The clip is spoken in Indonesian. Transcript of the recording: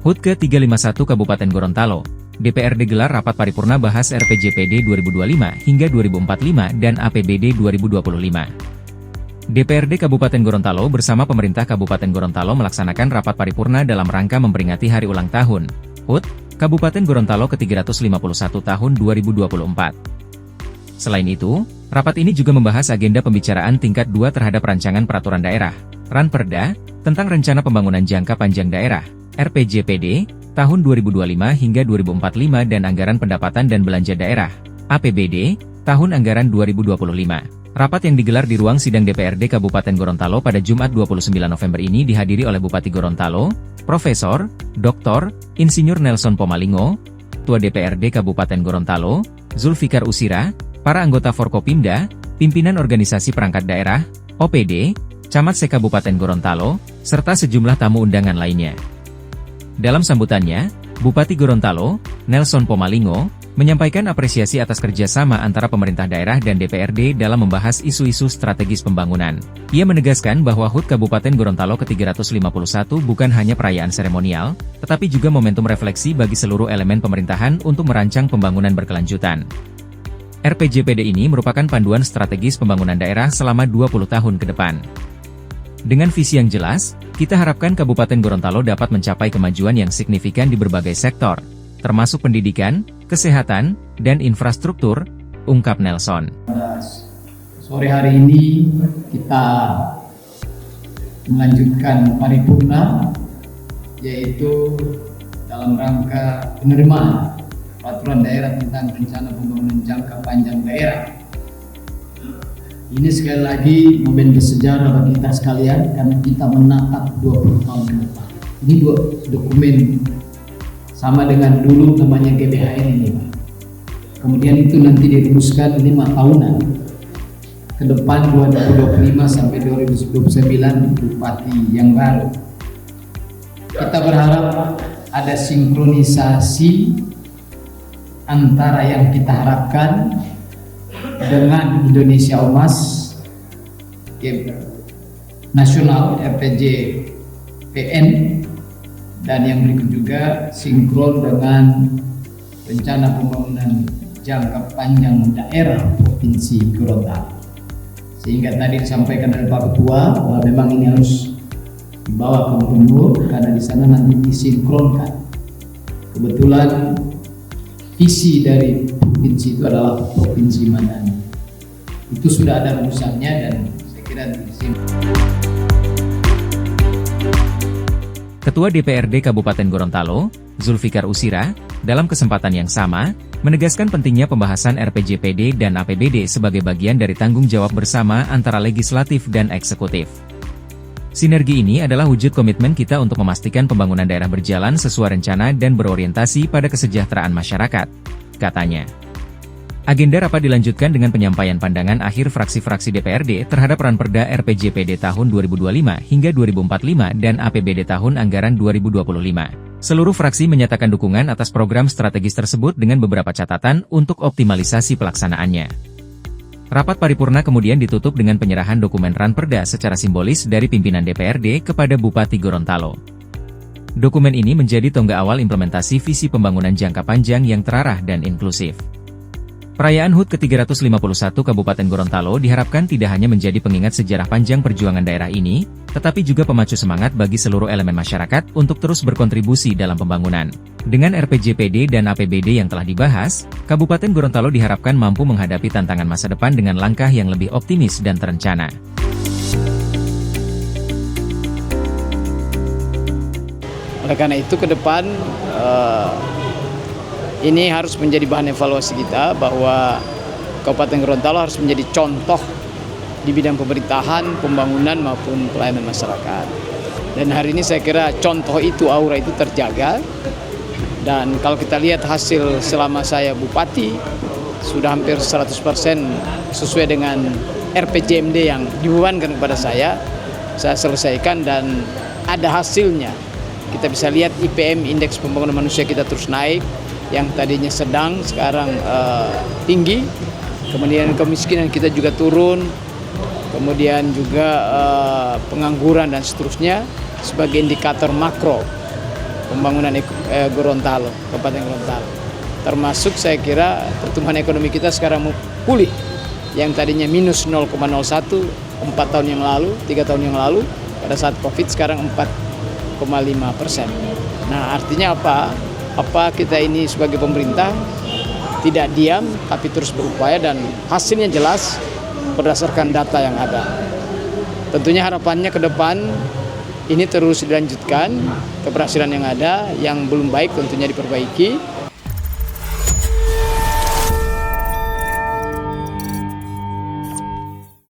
HUT ke-351 Kabupaten Gorontalo, DPRD gelar rapat paripurna bahas RPJPD 2025 hingga 2045 dan APBD 2025. DPRD Kabupaten Gorontalo bersama pemerintah Kabupaten Gorontalo melaksanakan rapat paripurna dalam rangka memperingati hari ulang tahun HUT Kabupaten Gorontalo ke-351 tahun 2024. Selain itu, rapat ini juga membahas agenda pembicaraan tingkat 2 terhadap rancangan peraturan daerah, Ranperda, tentang rencana pembangunan jangka panjang daerah, RPJPD, tahun 2025 hingga 2045 dan anggaran pendapatan dan belanja daerah, APBD, tahun anggaran 2025. Rapat yang digelar di ruang sidang DPRD Kabupaten Gorontalo pada Jumat 29 November ini dihadiri oleh Bupati Gorontalo, Profesor, Dr. Insinyur Nelson Pomalingo, Ketua DPRD Kabupaten Gorontalo, Zulfikar Usira, para anggota Forkopimda, pimpinan organisasi perangkat daerah, OPD, Camat se-Kabupaten Gorontalo, serta sejumlah tamu undangan lainnya. Dalam sambutannya, Bupati Gorontalo, Nelson Pomalingo, menyampaikan apresiasi atas kerjasama antara pemerintah daerah dan DPRD dalam membahas isu-isu strategis pembangunan. Ia menegaskan bahwa HUT Kabupaten Gorontalo ke-351 bukan hanya perayaan seremonial, tetapi juga momentum refleksi bagi seluruh elemen pemerintahan untuk merancang pembangunan berkelanjutan. RPJPD ini merupakan panduan strategis pembangunan daerah selama 20 tahun ke depan. Dengan visi yang jelas, kita harapkan Kabupaten Gorontalo dapat mencapai kemajuan yang signifikan di berbagai sektor, termasuk pendidikan, kesehatan, dan infrastruktur, ungkap Nelson. Sore hari ini kita melanjutkan paripurna, yaitu dalam rangka penerimaan peraturan daerah tentang rencana pembangunan jangka panjang daerah. Ini sekali lagi momen bersejarah bagi kita sekalian karena kita menatap 20 tahun ke depan. Ini dua dokumen sama dengan dulu namanya GBHN ini, Pak. Kemudian itu nanti dirumuskan 5 tahunan ke depan 2025 sampai 2029 Bupati yang baru. Kita berharap ada sinkronisasi antara yang kita harapkan dengan Indonesia Emas Nasional RPJPN dan yang berikut juga sinkron dengan rencana pembangunan jangka panjang daerah Provinsi Gorontalo. Sehingga tadi disampaikan oleh Pak Ketua bahwa memang ini harus dibawa ke Gubernur karena di sana nanti disinkronkan. Kebetulan visi dari provinsi itu adalah Provinsi Madani. Itu sudah ada rumusannya dan saya kira di sini. Ketua DPRD Kabupaten Gorontalo, Zulfikar Usira, dalam kesempatan yang sama, menegaskan pentingnya pembahasan RPJPD dan APBD sebagai bagian dari tanggung jawab bersama antara legislatif dan eksekutif. Sinergi ini adalah wujud komitmen kita untuk memastikan pembangunan daerah berjalan sesuai rencana dan berorientasi pada kesejahteraan masyarakat, katanya. Agenda rapat dilanjutkan dengan penyampaian pandangan akhir fraksi-fraksi DPRD terhadap Ranperda RPJPD tahun 2025 hingga 2045 dan APBD tahun anggaran 2025. Seluruh fraksi menyatakan dukungan atas program strategis tersebut dengan beberapa catatan untuk optimalisasi pelaksanaannya. Rapat paripurna kemudian ditutup dengan penyerahan dokumen Ranperda secara simbolis dari pimpinan DPRD kepada Bupati Gorontalo. Dokumen ini menjadi tonggak awal implementasi visi pembangunan jangka panjang yang terarah dan inklusif. Perayaan HUT ke-351 Kabupaten Gorontalo diharapkan tidak hanya menjadi pengingat sejarah panjang perjuangan daerah ini, tetapi juga pemacu semangat bagi seluruh elemen masyarakat untuk terus berkontribusi dalam pembangunan. Dengan RPJPD dan APBD yang telah dibahas, Kabupaten Gorontalo diharapkan mampu menghadapi tantangan masa depan dengan langkah yang lebih optimis dan terencana. Oleh karena itu ke depan ini harus menjadi bahan evaluasi kita bahwa Kabupaten Gorontalo harus menjadi contoh di bidang pemerintahan, pembangunan maupun pelayanan masyarakat. Dan hari ini saya kira contoh itu, aura itu terjaga. Dan kalau kita lihat hasil selama saya Bupati, sudah hampir 100% sesuai dengan RPJMD yang dibebankan kepada saya selesaikan dan ada hasilnya. Kita bisa lihat IPM, Indeks Pembangunan Manusia kita terus naik, yang tadinya sedang sekarang tinggi. Kemudian kemiskinan kita juga turun, kemudian juga pengangguran dan seterusnya sebagai indikator makro. pembangunan Gorontalo, Kabupaten Gorontalo. Termasuk saya kira pertumbuhan ekonomi kita sekarang pulih. Yang tadinya minus 0,01 4 tahun yang lalu, 3 tahun yang lalu, pada saat COVID sekarang 4,5%. Nah, artinya apa? Apa kita ini sebagai pemerintah tidak diam, tapi terus berupaya dan hasilnya jelas berdasarkan data yang ada. Tentunya harapannya ke depan ini terus dilanjutkan, keberhasilan yang ada, yang belum baik tentunya diperbaiki.